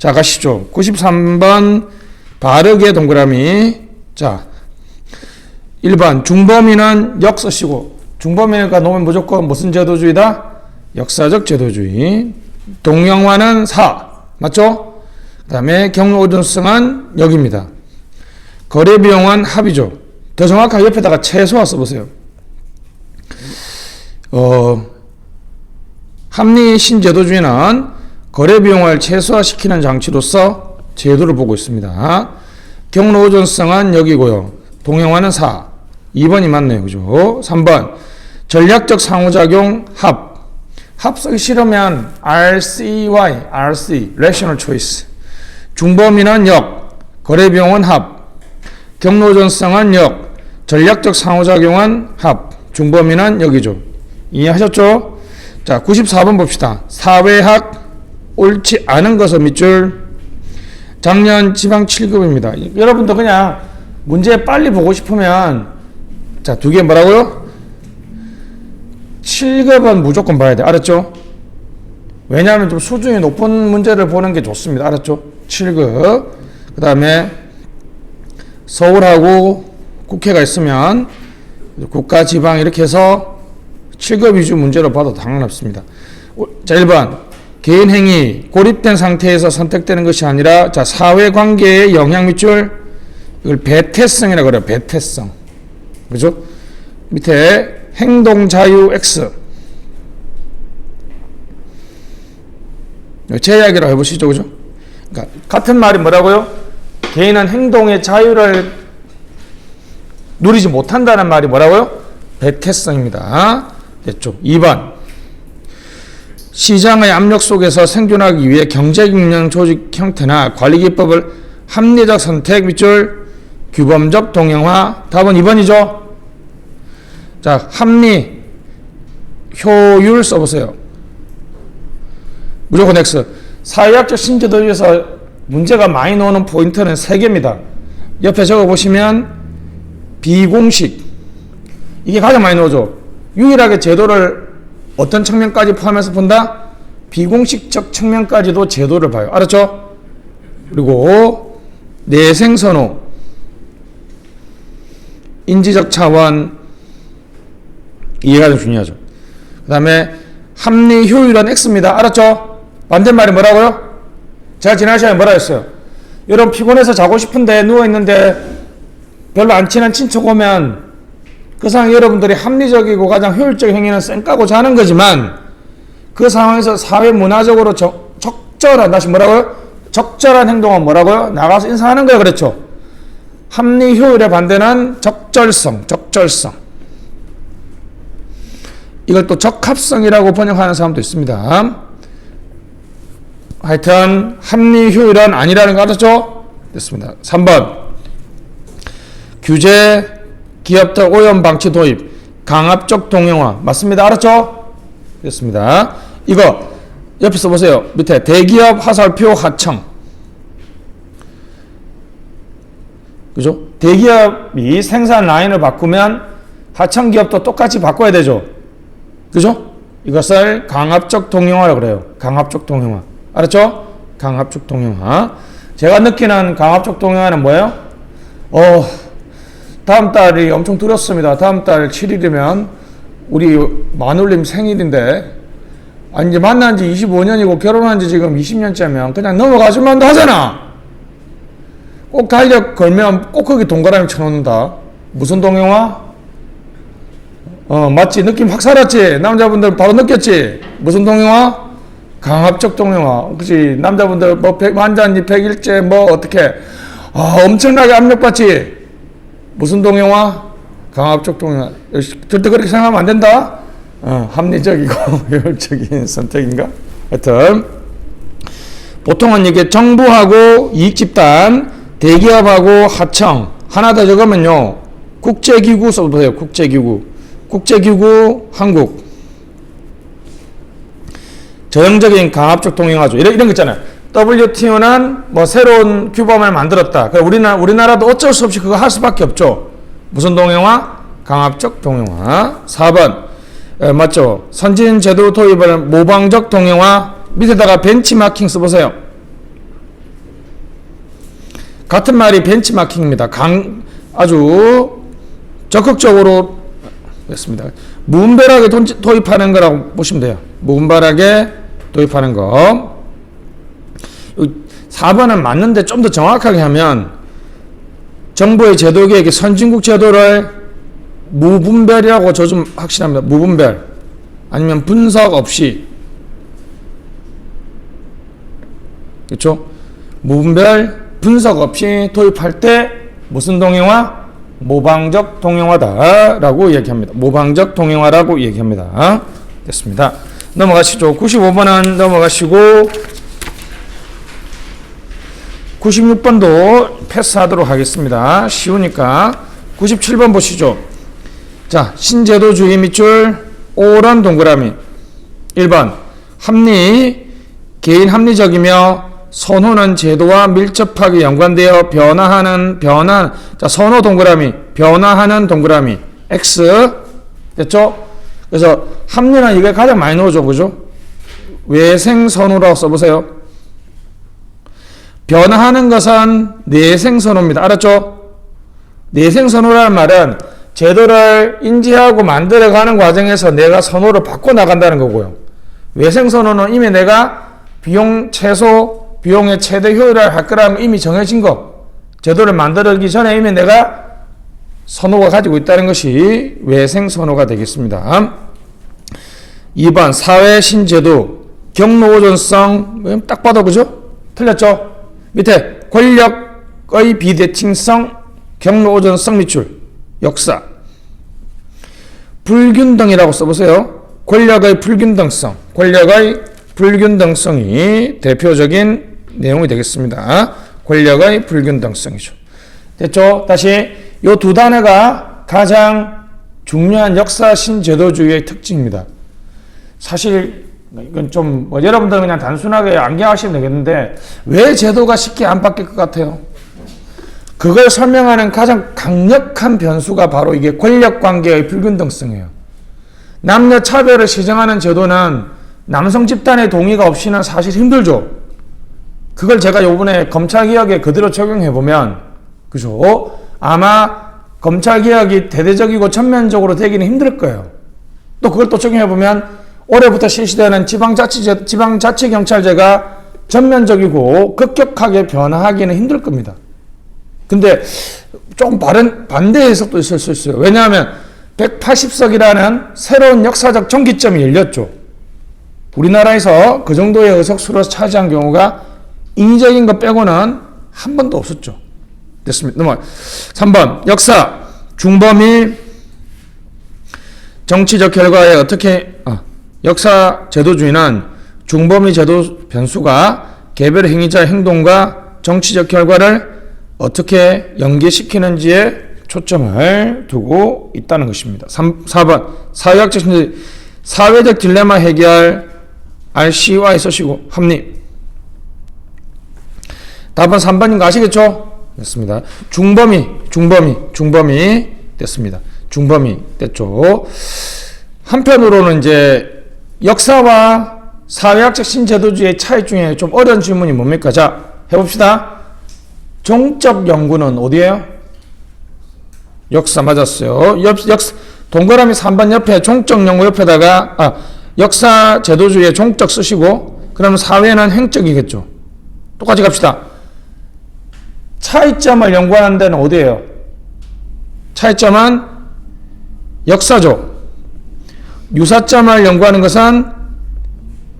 자, 가시죠. 93번 바르게 동그라미. 자, 1번 중범위는 역 쓰시고, 중범위니까 놓으면 무조건 무슨 제도주의다? 역사적 제도주의. 동영화는 사. 맞죠? 그 다음에 경로우전성은 역입니다. 거래비용은 합이죠. 더 정확하게 옆에다가 최소화 써보세요. 합리 신제도주의는 거래비용을 최소화시키는 장치로서 제도를 보고 있습니다. 경로우전성은 역이고요. 동영화는 사. 2번이 맞네요. 그죠? 3번 전략적 상호작용 합. 합 쓰기 싫으면 RCY, RC, Rational Choice. 중범위는 역, 거래비용은 합, 경로전성은 역, 전략적 상호작용은 합, 중범위는 역이죠. 이해하셨죠? 자, 94번 봅시다. 사회학 옳지 않은 것은 밑줄. 작년 지방 7급입니다. 여러분도 그냥 문제 빨리 보고 싶으면 자, 두 개 뭐라고요? 7급은 무조건 봐야 돼. 알았죠? 왜냐하면 좀 수준이 높은 문제를 보는 게 좋습니다. 알았죠? 7급. 그 다음에 서울하고 국회가 있으면 국가, 지방 이렇게 해서 7급 위주 문제로 봐도 상관없습니다. 자, 1번. 개인 행위, 고립된 상태에서 선택되는 것이 아니라, 자, 사회관계의 영향 밑줄. 이걸 배태성이라고 그래요. 배태성. 그죠? 밑에 행동 자유 X. 제약이라고 해보시죠. 그죠? 그러니까 같은 말이 뭐라고요? 개인은 행동의 자유를 누리지 못한다는 말이 뭐라고요? 배태성입니다. 됐죠? 2번. 시장의 압력 속에서 생존하기 위해 경제경영 조직 형태나 관리기법을 합리적 선택 밑줄 규범적 동영화. 답은 2번이죠? 자, 합리, 효율 써보세요. 무조건 X. 사회학적 신제도에서 문제가 많이 나오는 포인트는 3개입니다. 옆에 적어보시면 비공식. 이게 가장 많이 나오죠. 유일하게 제도를 어떤 측면까지 포함해서 본다? 비공식적 측면까지도 제도를 봐요. 알았죠? 그리고 내생선호, 인지적 차원, 이해가 좀 중요하죠. 그 다음에 합리 효율은 X입니다. 알았죠? 반대말이 뭐라고요? 제가 지난 시간에 뭐라 했어요? 여러분 피곤해서 자고 싶은데 누워있는데 별로 안 친한 친척 오면 그 상황 여러분들이 합리적이고 가장 효율적인 행위는 쌩 까고 자는 거지만 그 상황에서 사회 문화적으로 적절한, 다시 뭐라고요? 적절한 행동은 뭐라고요? 나가서 인사하는 거예요. 그렇죠? 합리 효율의 반대는 적절성. 이걸 또 적합성이라고 번역하는 사람도 있습니다. 하여튼 합리 효율은 아니라는 거 알았죠? 됐습니다. 3번 규제, 기업적 오염 방치 도입, 강압적 동영화. 맞습니다. 알았죠? 됐습니다. 이거 옆에 써보세요. 밑에 대기업 화살표 하청. 그죠? 대기업이 생산 라인을 바꾸면 하청 기업도 똑같이 바꿔야 되죠. 그죠? 이것을 강압적 동영화라고 그래요. 강압적 동영화. 알았죠? 강압적 동영화. 제가 느끼는 강압적 동영화는 뭐예요? 다음 달이 엄청 두렵습니다. 다음 달 7일이면 우리 마눌님 생일인데, 이제 만난 지 25년이고 결혼한 지 지금 20년째면 그냥 넘어가줄만도 하잖아. 꼭 달력 걸면 꼭 거기 동그라미 쳐놓는다. 무슨 동영화? 맞지? 느낌 확 살았지? 남자분들 바로 느꼈지? 무슨 동영화? 강압적 동영화. 그치? 남자분들 뭐 만잔지 100일째 뭐 어떻게 엄청나게 압력받지? 무슨 동영화? 강압적 동영화. 절대 그렇게 생각하면 안 된다? 합리적이고 효율적인 선택인가? 하여튼 보통은 이게 정부하고 이익집단, 대기업하고 하청. 하나 더 적으면요, 국제기구 써보세요. 국제기구 한국. 전형적인 강압적 동영화죠. 이런 거 있잖아요. WTO는 뭐 새로운 규범을 만들었다. 우리나라도 어쩔 수 없이 그거 할 수밖에 없죠. 무슨 동영화? 강압적 동영화. 4번. 맞죠? 선진 제도 도입을 모방적 동영화. 밑에다가 벤치마킹 써보세요. 같은 말이 벤치마킹입니다. 아주 적극적으로 됐습니다. 무분별하게 도입하는 거라고 보시면 돼요. 무분별하게 도입하는 거. 4번은 맞는데 좀 더 정확하게 하면 정부의 제도 계획이 선진국 제도를 무분별이라고 저 좀 확신합니다. 무분별 아니면 분석 없이, 그렇죠? 무분별 분석 없이 도입할 때 무슨 동영화? 모방적 동영화다라고 얘기합니다. 모방적 동영화라고 얘기합니다. 됐습니다. 넘어가시죠. 95번은 넘어가시고 96번도 패스하도록 하겠습니다. 쉬우니까. 97번 보시죠. 자, 신제도주의 밑줄 오런 동그라미. 1번 합리, 개인 합리적이며 선호는 제도와 밀접하게 연관되어 변화하는 자, 선호 동그라미, 변화하는 동그라미 X. 됐죠? 그래서 합리는 이게 가장 많이 나오죠. 그죠? 외생 선호라고 써보세요. 변화하는 것은 내생 선호입니다. 알았죠? 내생 선호라는 말은 제도를 인지하고 만들어가는 과정에서 내가 선호를 바꿔나간다는 거고요. 외생 선호는 이미 내가 비용의 최대 효율을 할 거라면 이미 정해진 거. 제도를 만들기 전에 이미 내가 선호가 가지고 있다는 것이 외생 선호가 되겠습니다. 2번 사회 신제도 경로오존성. 딱 봐도 그죠? 틀렸죠? 밑에 권력의 비대칭성 경로오존성 밑줄 역사. 불균등이라고 써보세요. 권력의 불균등성. 권력의 불균등성이 대표적인 내용이 되겠습니다. 권력의 불균등성이죠. 됐죠? 다시 이 두 단어가 가장 중요한 역사 신제도주의의 특징입니다. 사실 이건 좀 여러분들은 그냥 단순하게 암기하시면 되겠는데 왜 제도가 쉽게 안 바뀔 것 같아요? 그걸 설명하는 가장 강력한 변수가 바로 이게 권력관계의 불균등성이에요. 남녀 차별을 시정하는 제도는 남성 집단의 동의가 없이는 사실 힘들죠. 그걸 제가 요번에 검찰개혁에 그대로 적용해보면, 그죠? 아마 검찰개혁이 대대적이고 전면적으로 되기는 힘들 거예요. 또 그걸 또 적용해보면 올해부터 실시되는 지방자치경찰제가 전면적이고 급격하게 변화하기는 힘들 겁니다. 근데 조금 반대 해석도 있을 수 있어요. 왜냐하면 180석이라는 새로운 역사적 전기점이 열렸죠. 우리나라에서 그 정도의 의석수로 차지한 경우가 인위적인 것 빼고는 한 번도 없었죠. 됐습니다. 넘어가요. 3번 역사 중범위 정치적 결과에 어떻게 역사 제도주의는 중범위 제도 변수가 개별 행위자의 행동과 정치적 결과를 어떻게 연계시키는지에 초점을 두고 있다는 것입니다. 4번 사회적 딜레마 해결 RCY 쓰시고 합리. 답은 3번인 거 아시겠죠? 됐습니다. 중범위 됐습니다. 중범위 됐죠. 한편으로는 이제 역사와 사회학적 신제도주의의 차이 중에 좀 어려운 질문이 뭡니까? 자, 해봅시다. 종적 연구는 어디예요? 역사 맞았어요. 동그라미 3번 옆에 종적 연구 옆에다가 역사 제도주의의 종적 쓰시고 그러면 사회는 행적이겠죠. 똑같이 갑시다. 차이점을 연구하는 데는 어디예요? 차이점은 역사죠. 유사점을 연구하는 것은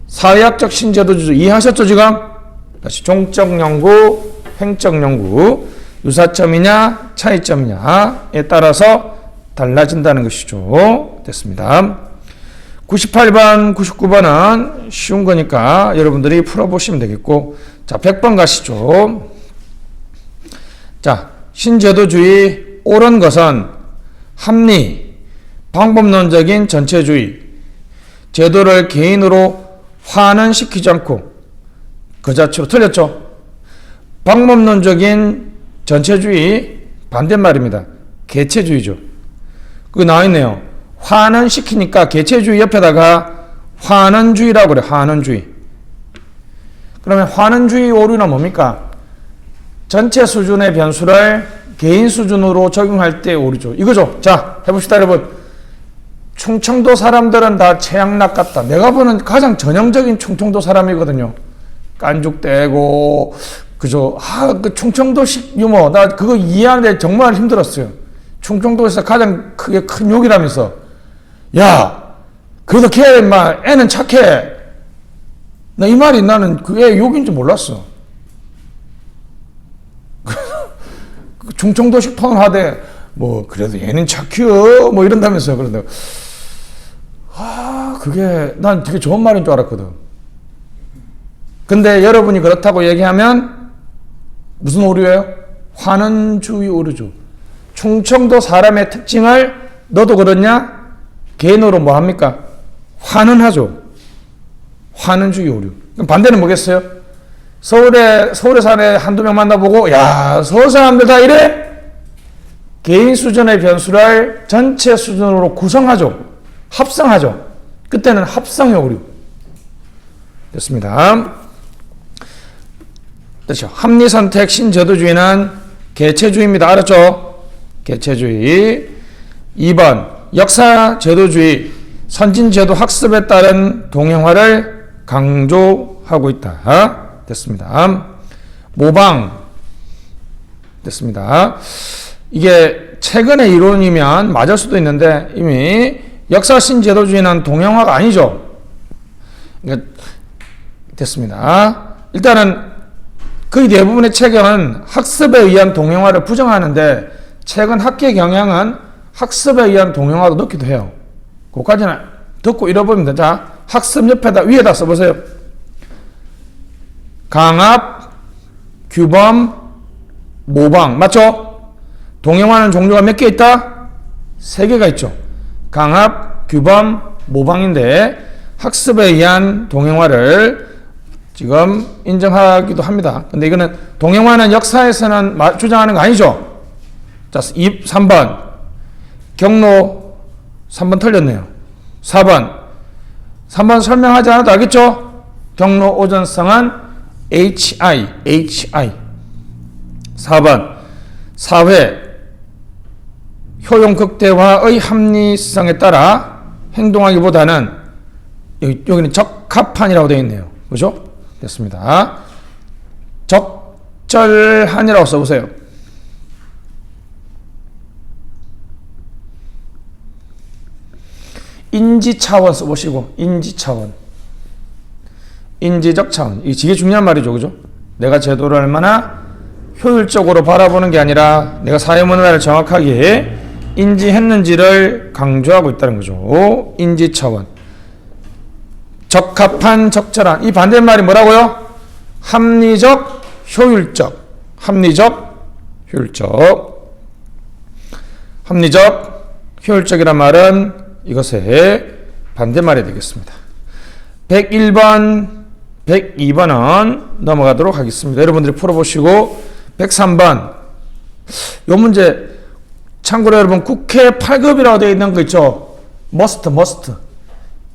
사회학적 신제도주의. 이해하셨죠 지금? 다시 종적 연구, 행적 연구, 유사점이냐 차이점이냐에 따라서 달라진다는 것이죠. 됐습니다. 98번, 99번은 쉬운 거니까 여러분들이 풀어보시면 되겠고, 자 100번 가시죠. 자, 신제도주의 옳은 것은 합리, 방법론적인 전체주의, 제도를 개인으로 환원시키지 않고 그 자체로 틀렸죠. 방법론적인 전체주의 반대말입니다. 개체주의죠. 그게 나와있네요. 환원시키니까 개체주의 옆에다가 환원주의라고 그래요. 환원주의. 그러면 환원주의 오류는 뭡니까? 전체 수준의 변수를 개인 수준으로 적용할 때 오류죠. 이거죠. 자, 해봅시다, 여러분. 충청도 사람들은 다 최양락 같다. 내가 보는 가장 전형적인 충청도 사람이거든요. 깐죽대고, 그죠. 그 충청도식 유머. 나 그거 이해하는데 정말 힘들었어요. 충청도에서 가장 크게 큰 욕이라면서. 야, 그래도 걔, 인마, 애는 착해. 나 이 말이 나는 그 애 욕인 줄 몰랐어. 충청도식 톤을 하되, 뭐, 그래도 얘는 착해요. 뭐 이런다면서요. 그런데, 그게, 난 되게 좋은 말인 줄 알았거든. 근데 여러분이 그렇다고 얘기하면, 무슨 오류예요? 환원주의 오류죠. 충청도 사람의 특징을 너도 그렇냐? 개인으로 뭐 합니까? 환원하죠. 환원주의 오류. 그럼 반대는 뭐겠어요? 서울에 사는 한두 명 만나보고, 야, 서울 사람들 다 이래? 개인 수준의 변수를 전체 수준으로 구성하죠. 합성하죠. 그때는 합성의 오류. 됐습니다. 됐죠. 합리선택 신제도주의는 개체주의입니다. 알았죠? 개체주의. 2번 역사제도주의. 선진제도 학습에 따른 동행화를 강조하고 있다. 됐습니다. 모방. 됐습니다. 이게 최근의 이론이면 맞을 수도 있는데 이미 역사 신제도주의는 동행화가 아니죠. 그러니까 됐습니다. 일단은 거의 대부분의 책은 학습에 의한 동행화를 부정하는데 최근 학계 경향은 학습에 의한 동행화도 넣기도 해요. 그거까지는 듣고 잃어버립니다. 자, 학습 옆에다 위에다 써보세요. 강압, 규범, 모방. 맞죠? 동행화는 종류가 몇 개 있다? 3개가 있죠. 강압, 규범, 모방인데 학습에 의한 동행화를 지금 인정하기도 합니다. 근데 이거는 동행화는 역사에서는 주장하는 거 아니죠? 자, 3번. 경로 3번 틀렸네요. 3번 설명하지 않아도 알겠죠? 경로 오전성은 HI. 4번. 사회. 효용 극대화의 합리성에 따라 행동하기보다는 여기는 적합한이라고 되어 있네요. 그죠? 됐습니다. 적절한이라고 써보세요. 인지차원 써보시고, 인지차원. 인지적 차원. 이게 중요한 말이죠. 그죠? 내가 제도를 얼마나 효율적으로 바라보는 게 아니라 내가 사회문화를 정확하게 인지했는지를 강조하고 있다는 거죠. 인지차원. 적합한, 적절한. 이 반대말이 뭐라고요? 합리적, 효율적. 합리적, 효율적. 합리적, 효율적이란 말은 이것의 반대말이 되겠습니다. 101번, 102번은 넘어가도록 하겠습니다. 여러분들이 풀어보시고 103번. 요 문제 참고로 여러분 국회 8급이라고 되어 있는 거 있죠? 머스트.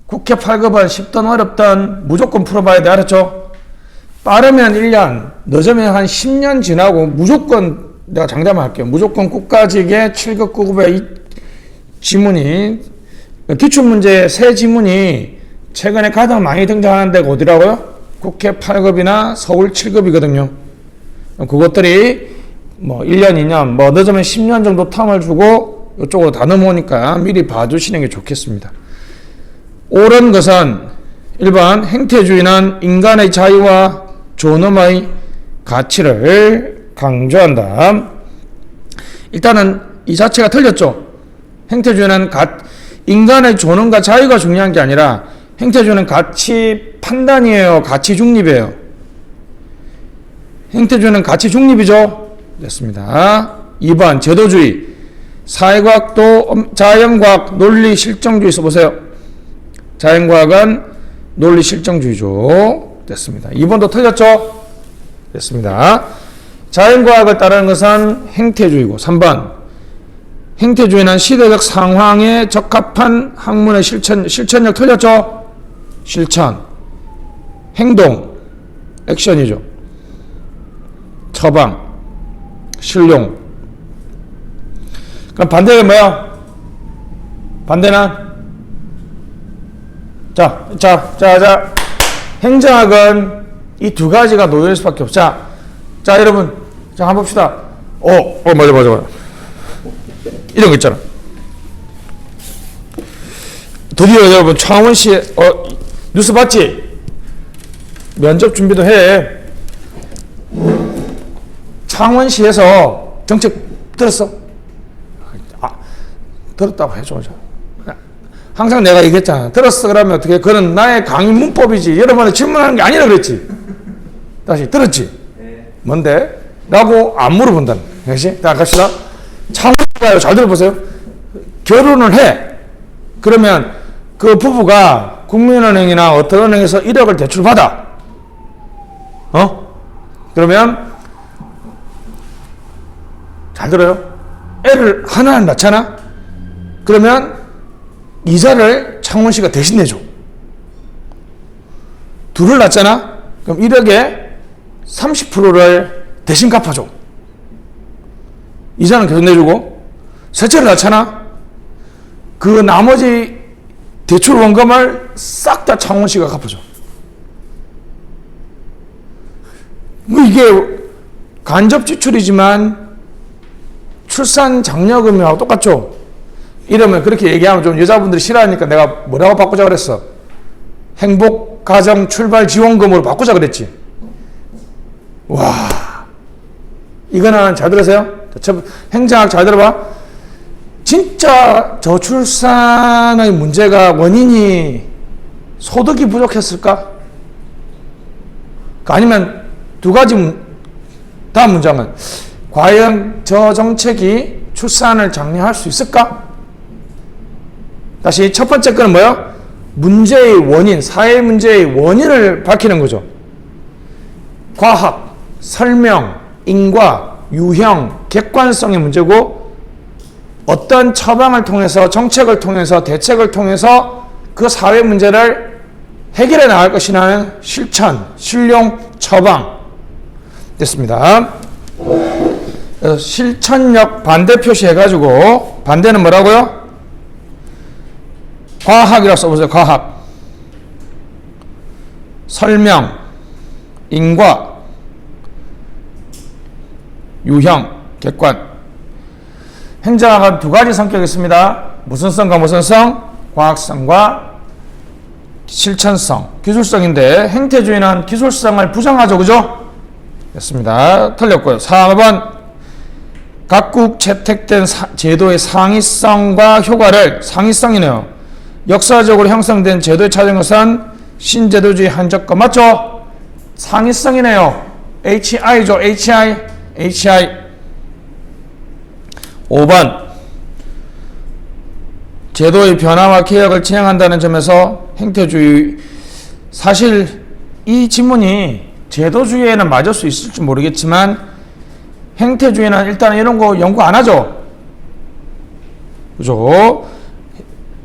국회 8급은 쉽든 어렵든 무조건 풀어봐야 돼. 알았죠? 빠르면 1년, 늦으면 한 10년 지나고 무조건, 내가 장담을 할게요. 무조건 국가직의 7급, 9급의 이 지문이, 기출문제 새 지문이 최근에 가장 많이 등장하는 데가 어디라고요? 국회 8급이나 서울 7급이거든요. 그것들이 뭐 1년, 2년, 뭐 늦으면 10년 정도 텀을 주고 이쪽으로 다 넘어오니까 미리 봐주시는 게 좋겠습니다. 옳은 것은 1번 행태주의는 인간의 자유와 존엄의 가치를 강조한다. 일단은 이 자체가 틀렸죠. 행태주의는 인간의 존엄과 자유가 중요한 게 아니라 행태주의는 가치 판단이에요. 가치 중립이에요. 행태주의는 가치 중립이죠. 됐습니다. 2번 제도주의. 사회과학도 자연과학 논리 실정주의 써보세요. 자연과학은 논리 실정주의죠. 됐습니다. 2번도 틀렸죠? 됐습니다. 자연과학을 따르는 것은 행태주의고 3번 행태주의는 시대적 상황에 적합한 학문의 실천력 틀렸죠? 실천. 행동. 액션이죠. 처방. 신용. 그럼 반대가 뭐야? 반대는? 자. 행정학은 이 두 가지가 놓일 수밖에 없어. 자, 여러분. 자, 한번 봅시다. 맞아. 이런 거 있잖아. 드디어 여러분, 창원시, 뉴스 봤지? 면접 준비도 해. 창원시에서 정책 들었어? 들었다고 해줘. 항상 내가 얘기했잖아. 들었어 그러면 어떻게? 그건 나의 강의 문법이지. 여러분한테 질문하는 게 아니라 그랬지. 다시 들었지? 네. 뭔데? 라고 안 물어본다는 거지. 자, 갑시다. 창원시가요. 잘 들어보세요. 결혼을 해. 그러면 그 부부가 국민은행이나 어떤 은행에서 1억을 대출받아. 그러면 잘 들어요. 애를 하나는 낳잖아. 그러면 이자를 창원시가 대신 내줘. 둘을 낳잖아. 그럼 1억에 30%를 대신 갚아줘. 이자는 계속 내주고. 셋째를 낳잖아. 그 나머지 대출 원금을 싹 다 창원시가 갚아줘. 이게 간접 지출이지만 출산 장려금이하고 똑같죠? 이러면 그렇게 얘기하면 좀 여자분들이 싫어하니까 내가 뭐라고 바꾸자 그랬어? 행복가정 출발 지원금으로 바꾸자 그랬지? 와, 이거는 잘 들으세요? 행정학 잘 들어봐. 진짜 저출산의 문제가 원인이 소득이 부족했을까? 아니면 두 가지 다음 문장은 과연 저 정책이 출산을 장려할 수 있을까? 다시 첫 번째 거는 뭐야? 문제의 원인, 사회 문제의 원인을 밝히는 거죠. 과학, 설명, 인과, 유형, 객관성의 문제고 어떤 처방을 통해서 정책을 통해서 대책을 통해서 그 사회 문제를 해결해 나갈 것이라는 실천, 실용, 처방 됐습니다. 실천력 반대 표시해가지고 반대는 뭐라고요? 과학이라고 써보세요. 과학, 설명, 인과, 유형, 객관. 행정학은 두 가지 성격이 있습니다. 무슨 성과 무슨 성? 과학성과 실천성, 기술성인데 행태주의는 기술성을 부정하죠. 그죠? 됐습니다. 틀렸고요. 4번 각국 채택된 제도의 상위성과 효과를, 상위성이네요. 역사적으로 형성된 제도에 찾은 것은 신제도주의 한적과 맞죠? 상위성이네요. HI죠. HI. 5번 제도의 변화와 개혁을 진행한다는 점에서 행태주의. 사실 이 지문이 제도주의에는 맞을 수 있을지 모르겠지만 행태주의는 일단 이런 거 연구 안 하죠. 그죠?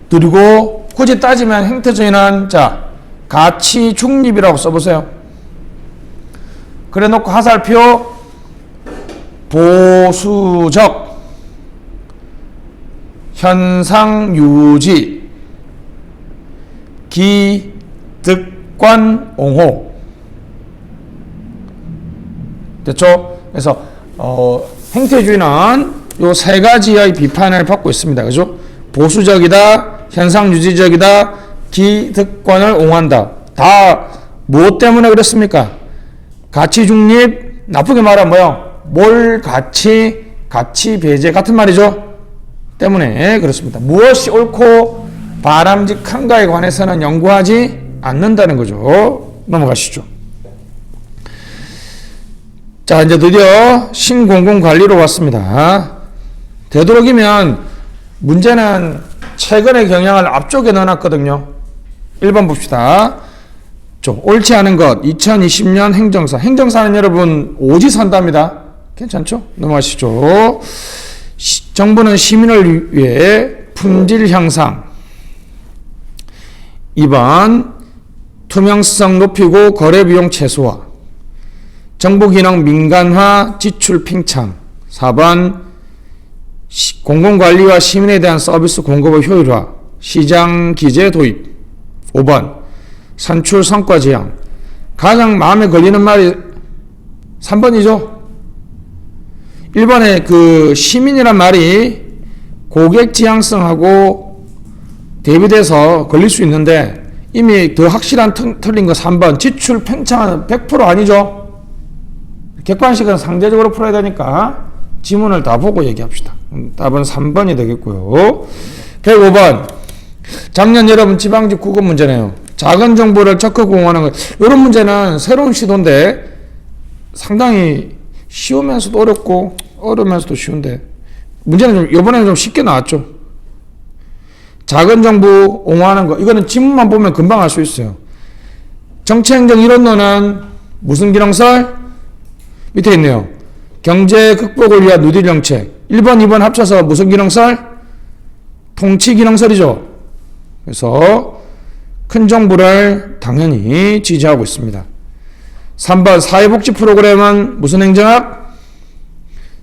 그리고 굳이 따지면 행태주의는 가치 중립이라고 써보세요. 그래 놓고 하살표 보수적 현상 유지 기득권 옹호 됐죠? 그래서 행태주의는 요 세 가지의 비판을 받고 있습니다. 그죠? 보수적이다, 현상 유지적이다, 기득권을 옹호한다. 다 무엇 때문에 그렇습니까? 가치 중립, 나쁘게 말하면 뭐요? 몰 가치, 가치 배제 같은 말이죠. 때문에 그렇습니다. 무엇이 옳고 바람직한가에 관해서는 연구하지 않는다는 거죠. 넘어가시죠. 자, 이제 드디어 신공공관리로 왔습니다. 되도록이면 문제는 최근의 경향을 앞쪽에 넣어놨거든요. 1번 봅시다. 좀 옳지 않은 것, 2020년 행정사. 행정사는 여러분 오지선답니다. 괜찮죠? 넘어가시죠. 정부는 시민을 위해 품질 향상. 2번 투명성 높이고 거래 비용 최소화. 정부 기능 민간화 지출 팽창. 4번 공공관리와 시민에 대한 서비스 공급의 효율화, 시장 기제 도입. 5번 산출 성과 지향. 가장 마음에 걸리는 말이 3번이죠. 1번에 그 시민이란 말이 고객 지향성하고 대비돼서 걸릴 수 있는데 이미 더 확실한 틀린 거 3번 지출 팽창은 100% 아니죠. 객관식은 상대적으로 풀어야 되니까 지문을 다 보고 얘기합시다. 답은 3번이 되겠고요. 105번 작년 여러분 지방직 국어 문제네요. 작은 정보를 적극 공유하는 것. 이런 문제는 새로운 시도인데 상당히 쉬우면서도 어렵고 어려우면서도 쉬운데 문제는 좀 이번에는 좀 쉽게 나왔죠. 작은 정보 옹호하는 거. 이거는 지문만 보면 금방 알 수 있어요. 정치행정 이론론은 무슨 기능설? 밑에 있네요. 경제 극복을 위한 누딜 정책. 1번, 2번 합쳐서 무슨 기능설? 통치 기능설이죠. 그래서 큰 정부를 당연히 지지하고 있습니다. 3번 사회복지 프로그램은 무슨 행정학?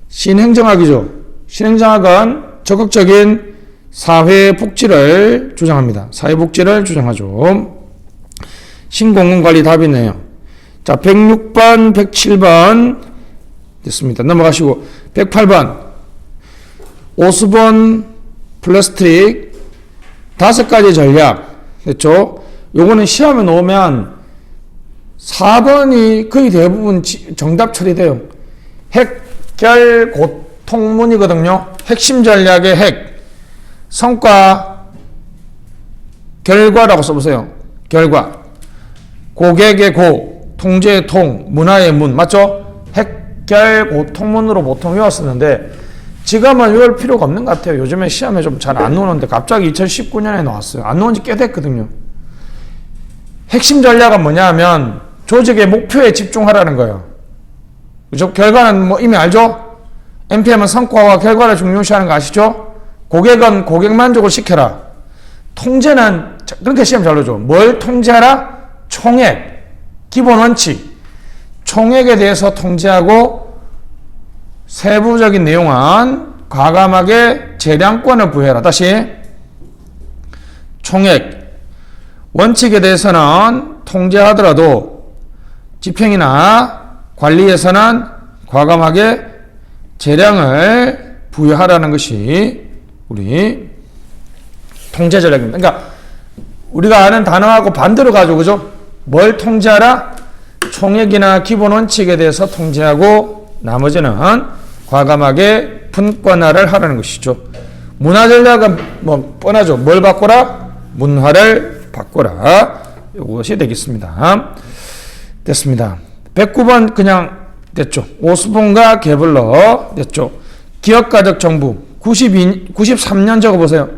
신행정학이죠. 신행정학은 적극적인 사회복지를 주장합니다. 사회복지를 주장하죠. 신공공관리 답이네요. 자, 106번, 107번 됐습니다. 넘어가시고 108번 오스본 플라스틱 5가지 전략 됐죠? 요거는 시험에 놓으면 4번이 거의 대부분 정답 처리돼요. 핵결고통문이거든요. 핵심 전략의 핵 성과 결과라고 써보세요. 결과 고객의 고 통제의 통 문화의 문 맞죠? 핵결고통문으로 보통 외웠었는데 지금은 외울 필요가 없는 것 같아요. 요즘에 시험에 좀 잘 안 나오는데 갑자기 2019년에 나왔어요. 안 나온 지 꽤 됐거든요. 핵심 전략은 뭐냐 하면 조직의 목표에 집중하라는 거예요. 그죠? 결과는 뭐 이미 알죠? NPM은 성과와 결과를 중요시하는 거 아시죠? 고객은 고객 만족을 시켜라. 통제는 그렇게 시험 잘 나오죠. 뭘 통제하라? 총액, 기본 원칙. 총액에 대해서 통제하고 세부적인 내용은 과감하게 재량권을 부여해라. 다시 총액 원칙에 대해서는 통제하더라도 집행이나 관리에서는 과감하게 재량을 부여하라는 것이 우리 통제 전략입니다. 그러니까 우리가 아는 단어하고 반대로 가지고 그죠? 뭘 통제하라? 총액이나 기본 원칙에 대해서 통제하고 나머지는 과감하게 분권화를 하라는 것이죠. 문화 전략은 뭐 뻔하죠. 뭘 바꿔라? 문화를 바꿔라. 이것이 되겠습니다. 됐습니다. 109번 그냥 됐죠. 오스본과 개블러 됐죠. 기업가적 정부 93년 적어보세요.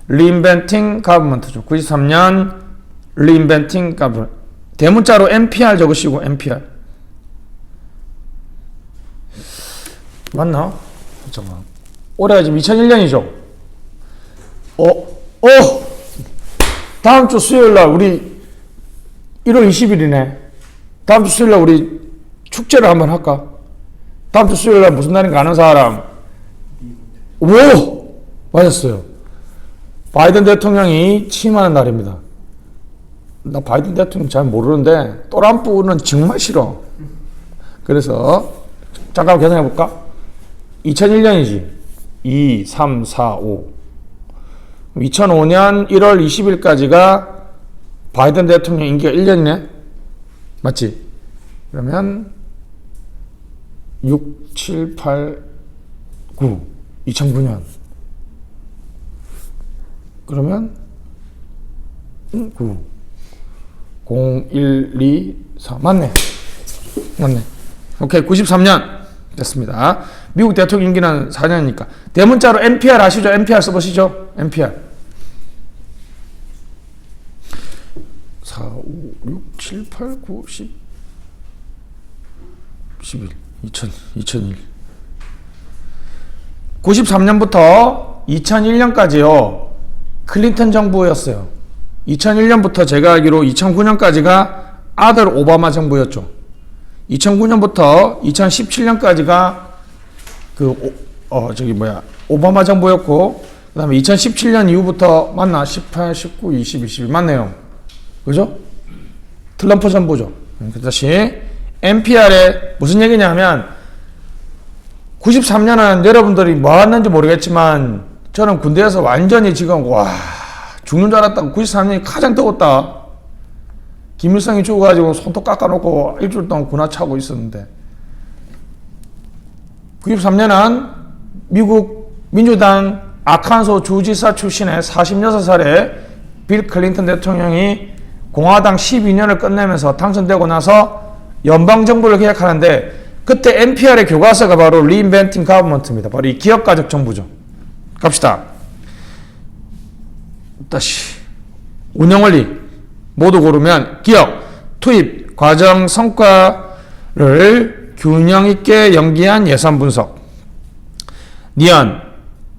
Reinventing Government죠. 93년 Reinventing Government. 대문자로 NPR 적으시고 NPR. 맞나? 잠깐만. 올해가 지금 2001년이죠? 다음 주 수요일날 우리 1월 20일이네. 다음 주 수요일날 우리 축제를 한번 할까? 다음 주 수요일날 무슨 날인가 아는 사람? 오! 맞았어요. 바이든 대통령이 취임하는 날입니다. 나 바이든 대통령 잘 모르는데 또람프는 정말 싫어. 그래서 잠깐 계산해 볼까? 2001년이지. 2, 3, 4, 5. 2005년 1월 20일까지가 바이든 대통령 임기가 1년이네? 맞지? 그러면 6, 7, 8, 9. 2009년. 그러면 9. 0, 1, 2, 4. 맞네. 오케이. 93년. 됐습니다. 미국 대통령 임기는 4년이니까. 대문자로 NPR 아시죠? NPR 써보시죠. NPR. 4, 5, 6, 7, 8, 9, 10, 11, 2001. 93년부터 2001년까지요. 클린턴 정부였어요. 2001년부터 제가 알기로 2009년까지가 아들 오바마 정부였죠. 2009년부터 2017년까지가 오바마 정부였고, 그 다음에 2017년 이후부터 맞나? 18, 19, 20, 21 맞네요. 그죠? 트럼프 정부죠. 다시 NPR에 무슨 얘기냐면 93년은 여러분들이 뭐 왔는지 모르겠지만 저는 군대에서 완전히 지금 죽는 줄 알았다고. 93년이 가장 더웠다. 김일성이 죽어가지고 손톱 깎아놓고 일주일 동안 군화 차고 있었는데 93년은 미국 민주당 아칸소 주지사 출신의 46살의 빌 클린턴 대통령이 공화당 12년을 끝내면서 당선되고 나서 연방정부를 개혁하는데 그때 NPR의 교과서가 바로 Reinventing Government입니다. 바로 이 기업가적 정부죠. 갑시다. 다시 운영원리 모두 고르면 기업, 투입, 과정, 성과를 균형 있게 연기한 예산 분석, 니언,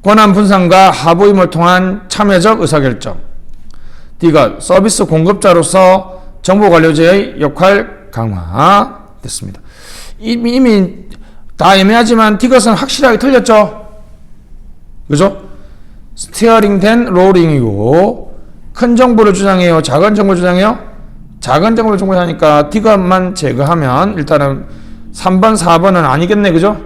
권한 분산과 하부임을 통한 참여적 의사결정, 디귿, 서비스 공급자로서 정보 관료제의 역할 강화 됐습니다. 이미 다 애매하지만 디귿은 확실하게 틀렸죠? 그죠? 스티어링 된 롤링이고 큰 정보를 주장해요? 작은 정보를 주장해요? 작은 정보를 주장하니까 디귿만 제거하면 일단은 3번, 4번은 아니겠네. 그죠?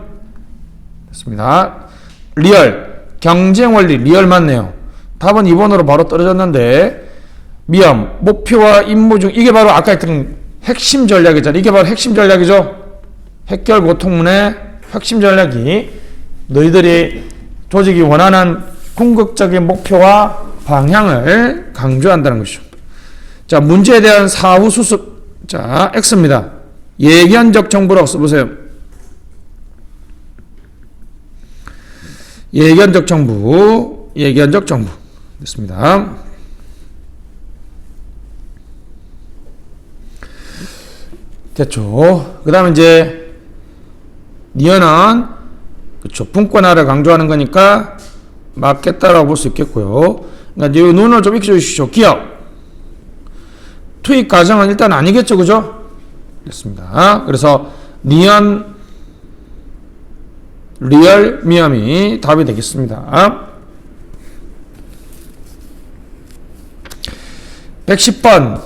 됐습니다. 리얼, 경쟁 원리, 리얼 맞네요. 답은 2번으로 바로 떨어졌는데 미엄, 목표와 임무 중 이게 바로 아까 했던 핵심 전략이잖아요. 이게 바로 핵심 전략이죠. 핵결 고통문의 핵심 전략이 너희들이 조직이 원하는 궁극적인 목표와 방향을 강조한다는 것이죠. 자, 문제에 대한 사후 수습. 자, X입니다. 예견적 정보라고 써보세요. 예견적 정보, 예견적 정보. 됐습니다. 됐죠. 그 다음에 이제 니언은 그쵸, 분권화를 강조하는 거니까 맞겠다라고 볼 수 있겠고요. 그러니까 이 눈을 좀 익혀주시죠. 기업, 투입 과정은 일단 아니겠죠, 그죠? 됐습니다. 그래서 니언, 리얼, 미엄이 답이 되겠습니다. 110번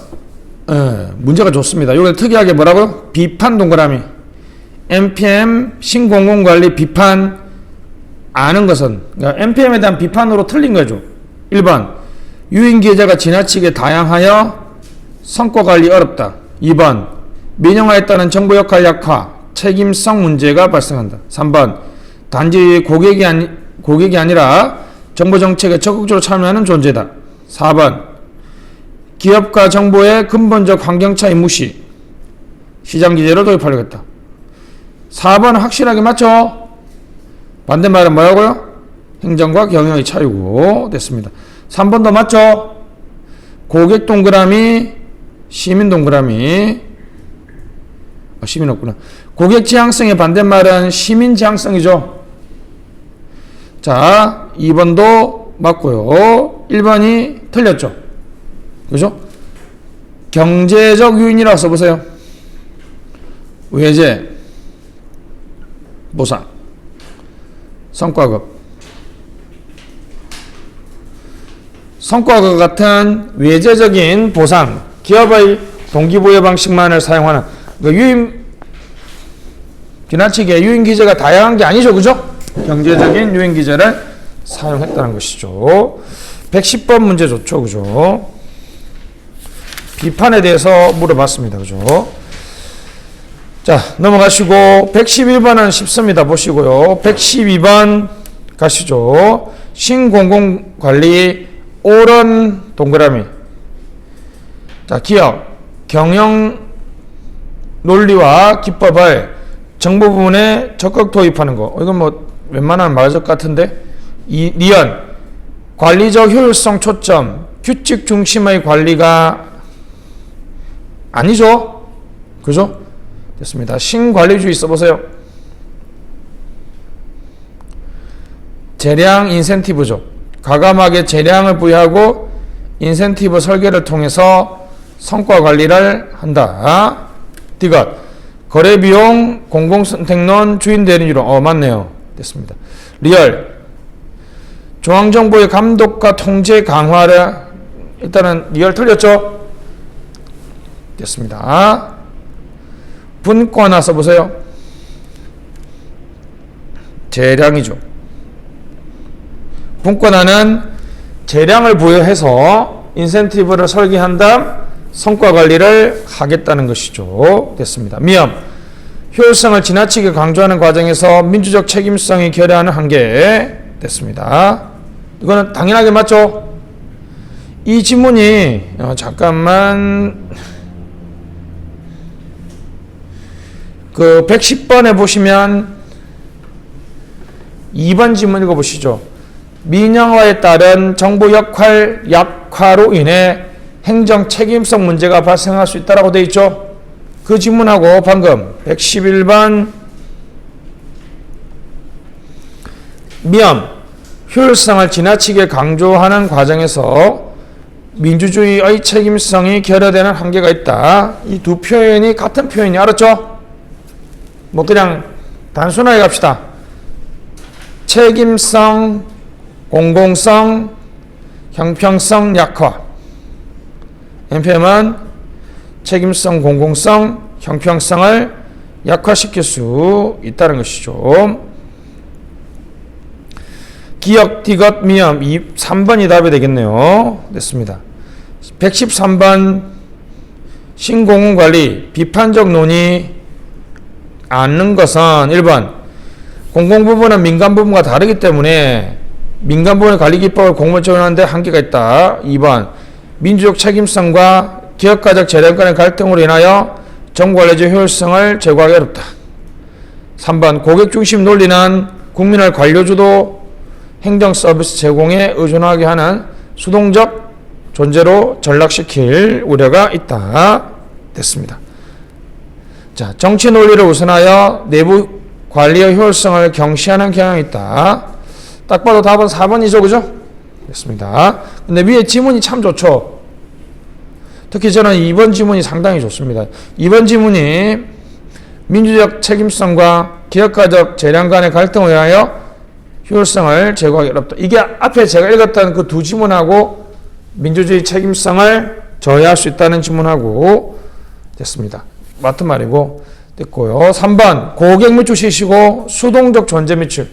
문제가 좋습니다. 이거 특이하게 뭐라고요? 비판 동그라미. NPM 신공공관리 비판 아는 것은, 그러니까 NPM에 대한 비판으로 틀린 거죠. 1번 유인기재가 지나치게 다양하여 성과관리 어렵다. 2번 민영화에 따른 정부 역할 약화, 책임성 문제가 발생한다. 3번 단지 고객이 아니라 정부 정책에 적극적으로 참여하는 존재다. 4번 기업과 정보의 근본적 환경차이 무시, 시장기제를 도입하려고 했다. 4번은 확실하게 맞죠? 반대말은 뭐라고요? 행정과 경영의 차이고. 됐습니다. 3번도 맞죠? 고객 동그라미, 시민 동그라미. 시민 없구나. 고객 지향성의 반대말은 시민 지향성이죠. 자, 2번도 맞고요. 1번이 틀렸죠. 그죠? 경제적 요인이라고 써보세요. 외제, 보상, 성과급. 성과급 같은 외제적인 보상, 기업의 동기부여 방식만을 사용하는, 지나치게 유인기재가 다양한 게 아니죠. 그죠? 경제적인 유인기재를 사용했다는 것이죠. 110번 문제 좋죠. 그죠? 비판에 대해서 물어봤습니다. 그죠? 자, 넘어가시고 111번은 쉽습니다. 보시고요. 112번 가시죠. 신공공관리 옳은 동그라미. 자, 기업 경영 논리와 기법을 정보 부문에 적극 도입하는 거. 이건 뭐 웬만하면 맞을 것 같은데. 니언 관리적 효율성 초점, 규칙 중심의 관리가 아니죠. 그죠? 됐습니다. 신관리주의 써보세요. 재량 인센티브죠. 과감하게 재량을 부여하고 인센티브 설계를 통해서 성과 관리를 한다. 디귿 거래비용, 공공선택론, 주인 대리율은 맞네요. 됐습니다. 리얼. 중앙정부의 감독과 통제 강화를 일단은 리얼 틀렸죠? 됐습니다. 분권화 써보세요. 재량이죠. 분권화는 재량을 부여해서 인센티브를 설계한 다음 성과 관리를 하겠다는 것이죠. 됐습니다. 미엄. 효율성을 지나치게 강조하는 과정에서 민주적 책임성이 결여하는 한계. 됐습니다. 이거는 당연하게 맞죠? 이 지문이 잠깐만 그 110번에 보시면 2번 지문 읽어보시죠. 민영화에 따른 정부 역할 약화로 인해 행정 책임성 문제가 발생할 수 있다고 되어 있죠. 그 지문하고 방금 111번 미엄 효율성을 지나치게 강조하는 과정에서 민주주의의 책임성이 결여되는 한계가 있다. 이 두 표현이 같은 표현이 알았죠? 뭐 그냥 단순하게 갑시다. 책임성, 공공성, 형평성 약화. NPM은 책임성, 공공성, 형평성을 약화시킬 수 있다는 것이죠. 기역, 디귿, 미엄 3번이 답이 되겠네요. 됐습니다. 113번 신공공관리 비판적 논의 않는 것은 1번 공공부문은 민간부문과 다르기 때문에 민간부문의 관리기법을 공무원 적용하는데 한계가 있다. 2번 민주적 책임성과 기업가적 재량 간의 갈등으로 인하여 정부관리적 효율성을 제고하기 어렵다. 3번 고객중심 논리는 국민을 관료주도 행정서비스 제공에 의존하게 하는 수동적 존재로 전락시킬 우려가 있다. 됐습니다. 자, 정치 논리를 우선하여 내부 관리의 효율성을 경시하는 경향이 있다. 딱 봐도 답은 4번이죠. 그죠? 됐습니다. 근데 위에 지문이 참 좋죠. 특히 저는 2번 지문이 상당히 좋습니다. 2번 지문이 민주적 책임성과 기업가적 재량 간의 갈등을 위하여 효율성을 제고하기 어렵다. 이게 앞에 제가 읽었던 그 두 지문하고 민주주의 책임성을 저해할 수 있다는 지문하고 됐습니다. 맞는 말이고 됐고요. 3번 고객 밀출시키고 수동적 존재 밀출.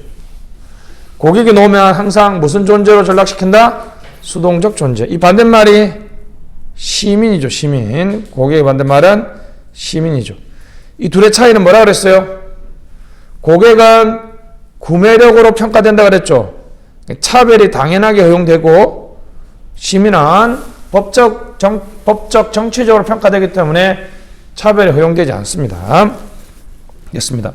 고객이 놓으면 항상 무슨 존재로 전락시킨다? 수동적 존재. 이 반대말이 시민이죠. 시민. 고객의 반대말은 시민이죠. 이 둘의 차이는 뭐라 그랬어요? 고객은 구매력으로 평가된다 그랬죠. 차별이 당연하게 허용되고 시민은 법적 정치적으로 평가되기 때문에 차별이 허용되지 않습니다. 됐습니다.